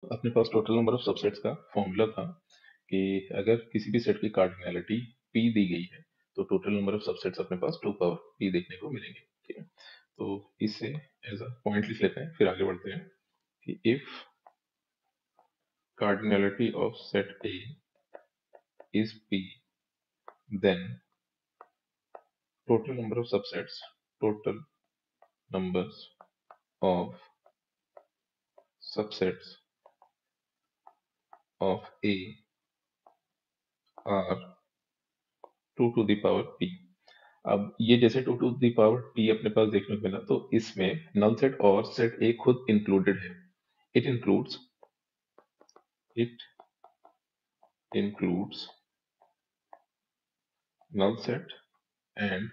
अपने पास total number of subsets का formula था कि अगर किसी भी सेट की कार्डिनैलिटी p दी गई है तो टोटल नंबर ऑफ सबसेट्स अपने पास 2 पावर p देखने को मिलेंगे। ठीक है, तो इससे एज अ पॉइंट लिख लेते हैं, फिर आगे बढ़ते हैं कि if cardinality of set a is p, then total number of numbers of subsets of a are 2 to the power p। अब ये जैसे 2 टू द पावर p अपने पास देखने को मिला, तो इसमें नल सेट और सेट a खुद इंक्लूडेड है। It includes null set and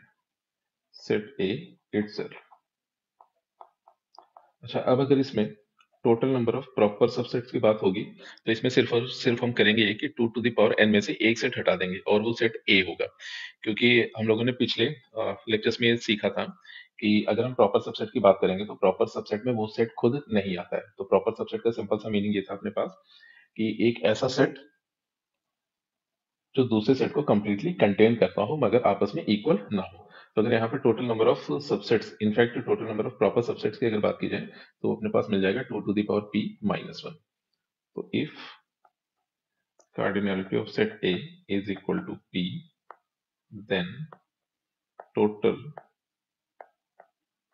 set a itself. अच्छा, अब अगर इसमें total number of proper subsets की बात होगी तो इसमें सिर्फ और सिर्फ हम करेंगे ये कि 2 टू द पावर n में से एक सेट हटा देंगे और वो सेट a होगा। क्योंकि हम लोगों ने पिछले लेक्चर्स में ये सीखा था कि अगर हम प्रॉपर सबसेट की बात करेंगे तो प्रॉपर सबसेट में वो सेट खुद नहीं आता है। तो प्रॉपर सबसेट का सिंपल सा मीनिंग ये था अपने पास कि एक ऐसा सेट जो दूसरे सेट को कंप्लीटली कंटेन करता हो मगर आपस में इक्वल ना हो। तो अगर यहाँ पे total number of subsets, in fact total number of proper subsets की अगर बात की जाए तो अपने पास मिल जाएगा 2 to the power p minus 1। तो if cardinality of set A is equal to p, then total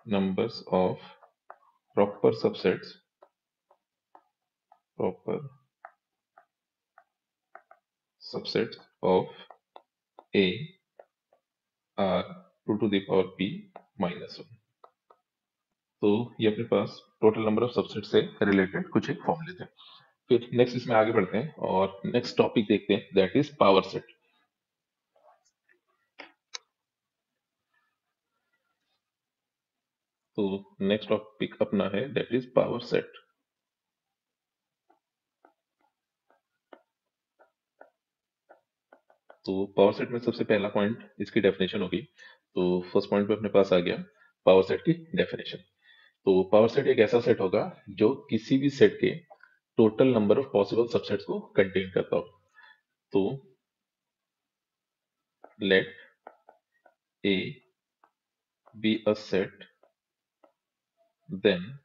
numbers of proper subsets of A are 2 to the power p minus 1। तो ये अपने पास टोटल नंबर ऑफ सबसेट से related कुछ एक फॉर्मूले थे। फिर नेक्स्ट इसमें आगे बढ़ते हैं और नेक्स्ट टॉपिक देखते हैं, दैट इज पावर सेट। तो नेक्स्ट टॉपिक अपना है दैट इज पावर सेट। तो पावर सेट में सबसे पहला पॉइंट इसकी डेफिनेशन होगी। तो फर्स्ट पॉइंट पे अपने पास आ गया पावर सेट की डेफिनेशन। तो पावर सेट एक ऐसा सेट होगा जो किसी भी सेट के total number of possible subsets को कंटेन करता हो। तो late A be a set, then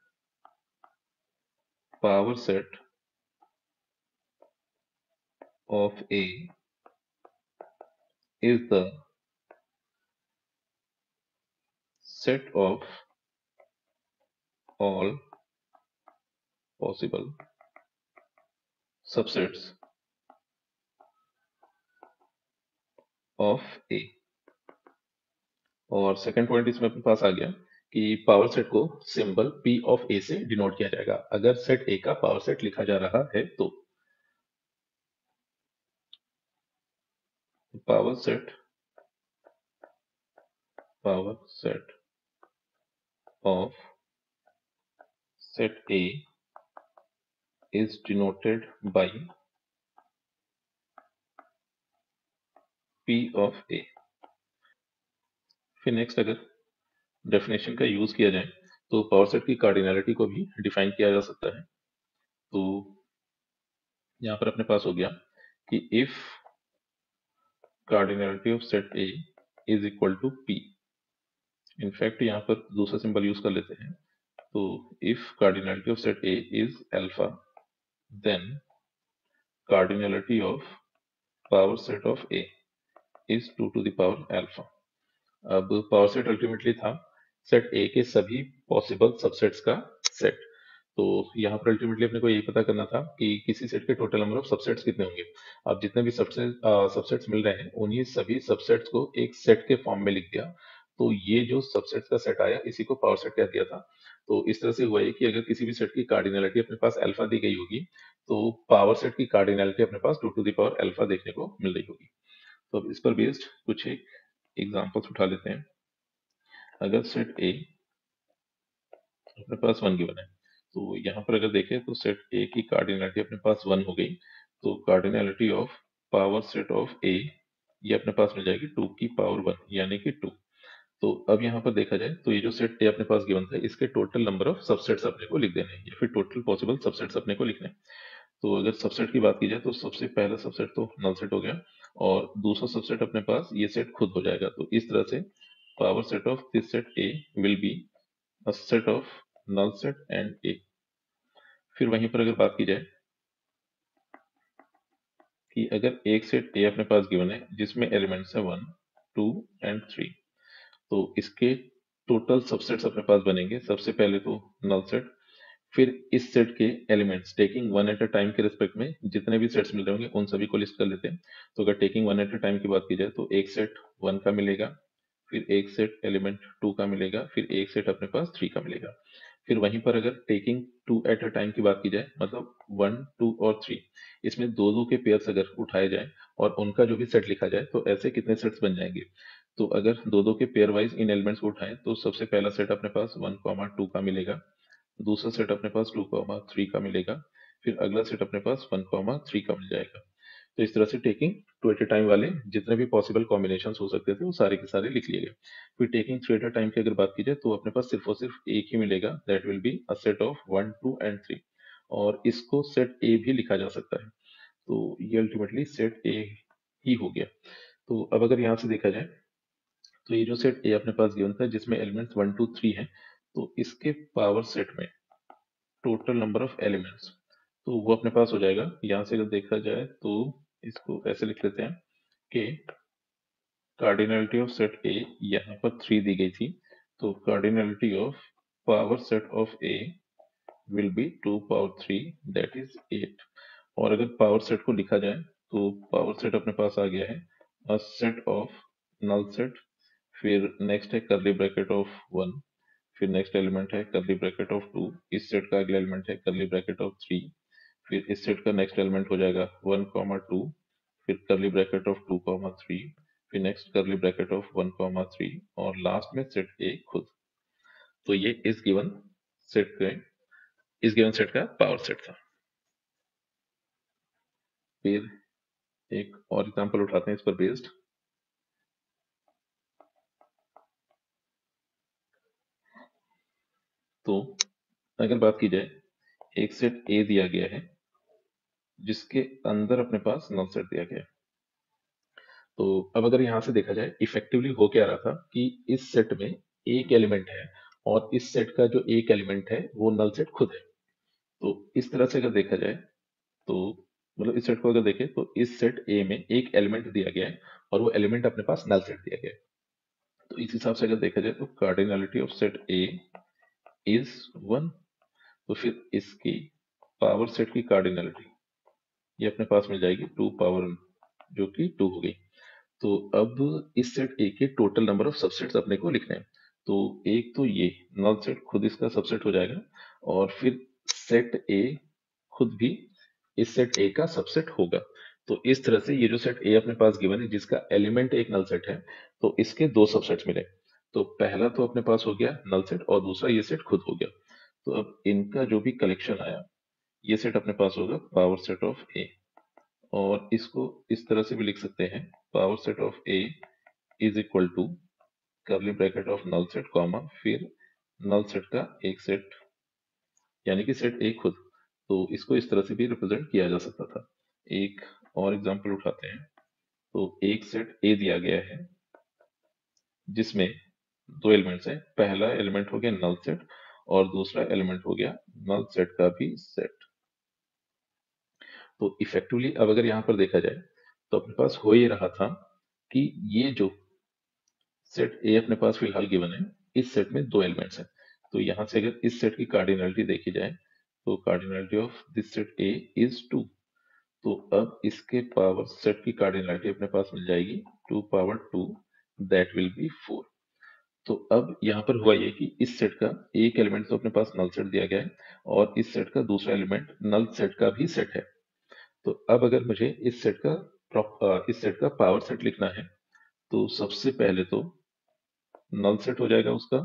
power set of A is the set of all possible subsets of A। और सेकंड पॉइंट इसमें अपने पास आ गया कि पावर सेट को सिंबल P ऑफ A से डिनोट किया जाएगा अगर सेट A का पावर सेट लिखा जा रहा है तो। Power set of set A is denoted by P of A। फिर नेक्स्ट अगर डेफिनेशन का यूज किया जाए तो पावर सेट की कार्डिनैलिटी को भी डिफाइन किया जा सकता है। तो यहाँ पर अपने पास हो गया कि if cardinality of set a is equal to p, in fact यहाँ पर दूसरा सिंबल यूज कर लेते हैं। तो if cardinality of set a is alpha, then cardinality of power set of a is 2 to the power alpha. अब power set ultimately था set a के सभी पॉसिबल सबसेट्स का सेट। तो यहाँ पर अल्टीमेटली अपने को यही पता करना था कि किसी सेट के टोटल नंबर ऑफ सबसेट्स कितने होंगे। अब जितने भी सबसेट्स मिल रहे हैं उन्हीं सभी सबसेट्स को एक सेट के फॉर्म में लिख दिया। तो ये जो सबसेट्स का सेट आया इसी को पावर सेट कह दिया था। तो इस तरह से हुआ है कि अगर किसी भी सेट की कार्डिनैलिटी अपने पास अल्फा दी गई होगी तो पावर सेट की कार्डिनैलिटी अपने पास 2 टू द पावर अल्फा देखने को मिल रही होगी। तो अब इस पर बेस्ड कुछ एक एग्जांपल्स उठा लेते हैं। अगर सेट ए अपने पास 1 गिवन है तो यहाँ पर अगर देखें तो सेट ए की कार्डिनैलिटी अपने पास 1 हो गई। तो cardinality of power set of a ये अपने पास मिल जाएगी 2 की पावर 1 यानी कि 2। तो अब यहाँ पर देखा जाए तो ये जो सेट ए अपने पास गिवन था, इसके टोटल नंबर ऑफ सबसेट्स अपने को लिख देने हैं या फिर टोटल पॉसिबल सबसेट्स अपने को लिखने हैं। तो अगर सबसेट की बात की जाए तो सबसे पहला सबसेट तो नल सेट हो गया, और दूसरा सबसेट अपने पास ये सेट खुद हो जाएगा। तो इस तरह से power set of this set a will be a set of null set and a. फिर वहीं पर अगर बात की जाए कि अगर एक सेट ए अपने पास गिवन है जिसमें एलिमेंट्स है 1, 2 एंड 3, तो इसके टोटल सबसेट्स अपने पास बनेंगे। सबसे पहले तो नल सेट, फिर इस सेट के elements taking one at a time के रिस्पेक्ट में जितने भी सेट्स मिल रहे होंगे उन सभी को लिस्ट कर लेते हैं। तो अगर taking one at a time की बात की जाए तो एक सेट 1 का मिलेगा, फिर एक सेट एलिमेंट 2 का मिलेगा, फिर एक सेट अपने पास 3 का मिलेगा। फिर वहीं पर अगर टेकिंग 2 एट अ टाइम की बात की जाए, मतलब 1, 2 और 3, इसमें दो दो के पेयर्स अगर उठाए जाए और उनका जो भी सेट लिखा जाए तो ऐसे कितने सेट्स बन जाएंगे। तो अगर दो दो के पेयर वाइज इन एलिमेंट्स को उठाएं तो सबसे पहला सेट अपने पास 1, 2 का मिलेगा, दूसरा सेट अपने पास 2, 3 का मिलेगा, फिर अगला सेट अपने पास 1, 3 का मिल जाएगा। तो इस तरह से टेकिंग 2 एट अ टाइम वाले जितने भी पॉसिबल कॉम्बिनेशन हो सकते थे वो सारे के सारे लिख लिए गए। फिर टेकिंग 3 एट अ टाइम की अगर बात की जाए तो अपने पास सिर्फ और सिर्फ एक ही मिलेगा, that will be a set of 1, 2 and 3, और इसको सेट ए भी लिखा जा सकता है। तो ये अल्टीमेटली सेट ए ही हो गया। तो अब अगर यहाँ से देखा जाए तो ये जो सेट ए अपने पास गिवन था जिसमें एलिमेंट्स 1, 2, 3 है, तो इसके पावर सेट में टोटल नंबर ऑफ एलिमेंट्स, तो वो अपने पास हो जाएगा। यहाँ से अगर देखा जाए तो इसको ऐसे लिख लेते हैं कि कार्डिनलिटी ऑफ सेट ए, यहाँ पर 3 दी गई थी, तो cardinality of power set of A will B 2 power 3, that is 8। और अगर पावर सेट को लिखा जाए तो पावर सेट अपने पास आ गया है a set of null set, फिर नेक्स्ट है करली ब्रैकेट ऑफ 1, फिर नेक्स्ट एलिमेंट है करली ब्रैकेट ऑफ 2, इस सेट का अगला एलिमेंट है करली ब्रैकेट ऑफ 3, फिर इस सेट का नेक्स्ट एलिमेंट हो जाएगा 1, 2, फिर करली ब्रैकेट ऑफ 2, 3, फिर नेक्स्ट करली ब्रैकेट ऑफ 1, 3, और लास्ट में सेट ए खुद। तो ये इस गिवन सेट का पावर सेट था। फिर एक और एग्जांपल उठाते हैं इस पर बेस्ड। तो अगर बात की जाए एक सेट ए दिया गया है जिसके अंदर अपने पास नल सेट दिया गया है। तो अब अगर यहाँ से देखा जाए इफेक्टिवली हो क्या रहा था कि इस सेट में एक एलिमेंट है और इस सेट का जो एक एलिमेंट है वो नल सेट खुद है। तो इस तरह से अगर देखा जाए तो मतलब इस सेट को अगर देखें तो इस सेट ए में एक एलिमेंट दिया गया है और वो एलिमेंट अपने पास नल सेट दिया गया है। तो इस हिसाब से अगर देखा जाए तो cardinality of set a is 1। तो फिर इसकी पावर सेट की कार्डिनलिटी ये अपने पास मिल जाएगी 2 पावर जो कि 2 हो गई। तो अब इस सेट ए के टोटल नंबर ऑफ सबसेट्स अपने को लिखने हैं। तो एक तो ये नल सेट खुद इसका सबसेट हो जाएगा, और फिर सेट ए खुद भी इस सेट ए का सबसेट होगा। तो इस तरह से ये जो सेट ए अपने पास गिवन है जिसका एलिमेंट एक नल सेट है, तो इसके दो सबसेट्स मिले। तो पहला तो अपने पास हो गया नल सेट और दूसरा ये सेट खुद हो गया। तो अब इनका जो भी कलेक्शन आया ये सेट अपने पास होगा पावर सेट ऑफ ए, और इसको इस तरह से भी लिख सकते हैं power set of a is equal to curly bracket of null set comma फिर नल सेट का एक सेट यानी कि सेट ए खुद। तो इसको इस तरह से भी रिप्रेजेंट किया जा सकता था। एक और एग्जांपल उठाते हैं। तो एक सेट ए दिया गया है जिसमें दो एलिमेंट्स हैं, पहला एलिमेंट हो गया नल सेट और दूसरा एलिमेंट हो गया नल सेट का भी सेट। तो इफेक्टिवली अब अगर यहाँ पर देखा जाए तो अपने पास हो ये रहा था कि ये जो सेट ए अपने पास फिलहाल गिवन है इस सेट में दो एलिमेंट्स हैं। तो यहाँ से अगर इस सेट की कार्डिनलिटी देखी जाए तो cardinality of this set a is 2। तो अब इसके पावर सेट की कार्डिनलिटी अपने पास मिल जाएगी 2 पावर 2, दैट विल बी 4। तो अब यहाँ पर हुआ ये कि इस सेट का एक एलिमेंट तो अपने पास नल सेट दिया गया है और इस सेट का दूसरा एलिमेंट नल सेट का भी सेट है। तो अब अगर मुझे इस सेट का पावर सेट लिखना है तो सबसे पहले तो नल सेट हो जाएगा उसका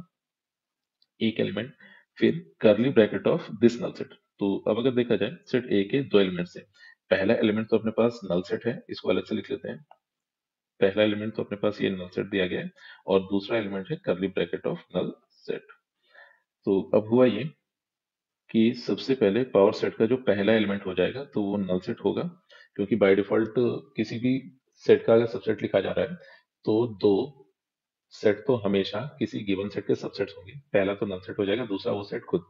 एक एलिमेंट, फिर curly bracket of this null set. तो अब अगर देखा जाए सेट ए के दो एलिमेंट्स हैं, पहला एलिमेंट तो अपने पास नल सेट है, इसको अलग से लिख लेते हैं। पहला एलिमेंट तो अपने पास ये नल सेट दिया गया है और दूसरा एलिमेंट है curly bracket of null set. तो अब हुआ ये कि सबसे पहले पावर सेट का जो पहला एलिमेंट हो जाएगा तो वो नल सेट होगा, क्योंकि बाय डिफॉल्ट किसी भी सेट का अगर सबसेट लिखा जा रहा है तो दो सेट तो हमेशा किसी गिवन सेट के सबसेट्स होंगे। पहला तो नल सेट हो जाएगा, दूसरा वो सेट खुद।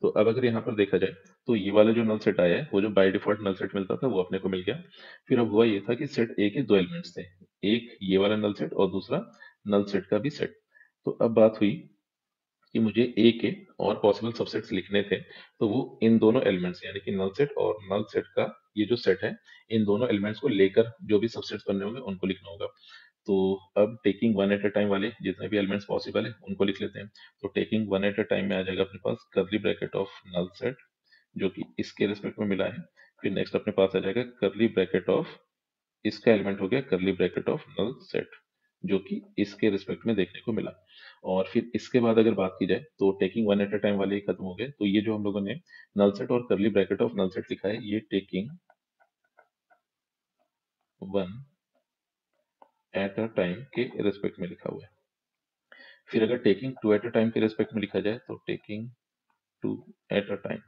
तो अब अगर यहाँ पर देखा जाए तो ये वाला जो नल सेट आया है वो जो बाय डिफॉल्ट नल सेट मिलता था वो अपने को मिल गया। फिर अब हुआ ये था कि सेट ए के दो एलिमेंट्स थे, एक ये वाला नल सेट और दूसरा नल सेट का भी सेट। तो अब बात हुई कि मुझे ए के और पॉसिबल सबसेट्स लिखने थे, तो वो इन दोनों एलिमेंट्स यानी कि नल सेट और नल सेट का ये जो सेट है, इन दोनों एलिमेंट्स को लेकर जो भी सबसेट्स बनने होंगे उनको लिखना होगा। तो अब taking one at a time वाले जितने भी एलिमेंट्स पॉसिबल है उनको लिख लेते हैं। तो taking one at a time में आ जाएगा अपने पास curly bracket of null set जो कि इसके रिस्पेक्ट में मिला है। फिर नेक्स्ट अपने पास आ जाएगा कर्ली ब्रैकेट ऑफ, इसका एलिमेंट हो गया curly bracket of null set जो कि इसके रिस्पेक्ट में देखने को मिला। और फिर इसके बाद अगर बात की जाए तो taking one at a time वाले ही खत्म हो गए। तो ये जो हम लोगों ने नल सेट और curly bracket of null set लिखा है ये taking one at a time के रिस्पेक्ट में लिखा हुआ है। फिर अगर taking two at a time के रिस्पेक्ट में लिखा जाए तो taking two at a time,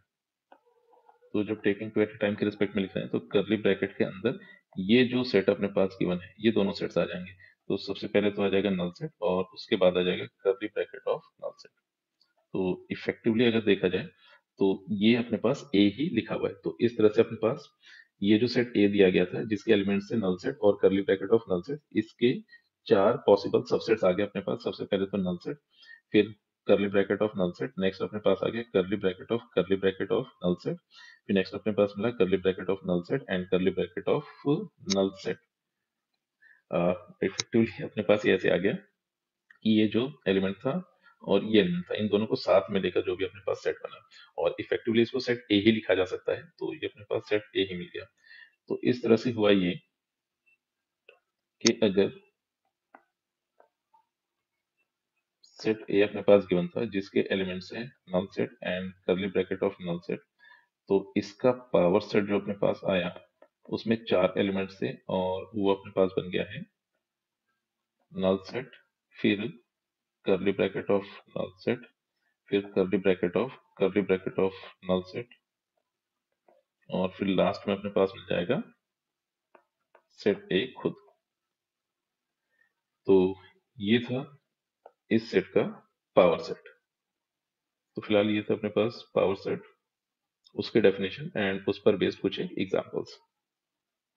तो जब taking two at a time के रिस्पेक्ट में लिखा है तो कर्ली ब्रैकेट के अंदर ये जो सेट अपने पास गिवन है ये दोनों सेट्स आ जाएंगे। तो सबसे पहले तो आ जाएगा नल सेट और उसके बाद आ जाएगा curly bracket of null set. तो इफेक्टिवली अगर देखा जाए तो ये अपने पास ए ही लिखा हुआ है। तो इस तरह से अपने पास ये जो सेट ए दिया गया था जिसके एलिमेंट से नल सेट और curly bracket of null set, इसके चार पॉसिबल सबसेट्स आ गए अपने पास। सबसे पहले तो नल सेट, फिर curly bracket of null set, next अपने पास आ गया curly bracket of null set, फिर नेक्स्ट अपने पास मिला curly bracket of null set and curly bracket of null set. Effectively अपने पास ये ऐसे आ गया कि ये जो एलिमेंट था और ये एलिमेंट था इन दोनों को साथ में लेकर जो भी अपने पास सेट बना, और इफेक्टिवली इसको सेट ए ही लिखा जा सकता है। तो ये अपने पास सेट ए ही मिल गया। तो इस तरह से हुआ ये कि अगर सेट ए अपने पास गिवन था जिसके एलिमेंट्स हैं null set and curly bracket of null set, तो इसका पावर सेट जो अपने पास आया उसमें चार एलिमेंट्स थे और वो अपने पास बन गया है नल सेट, फिर curly bracket of null set, फिर curly bracket of null set, और फिर लास्ट में अपने पास मिल जाएगा सेट ए खुद। तो ये था इस सेट का पावर सेट। तो फिलहाल ये था अपने पास पावर सेट, उसके डेफिनेशन एंड उस पर बेस्ड कुछ एग्जांपल्स।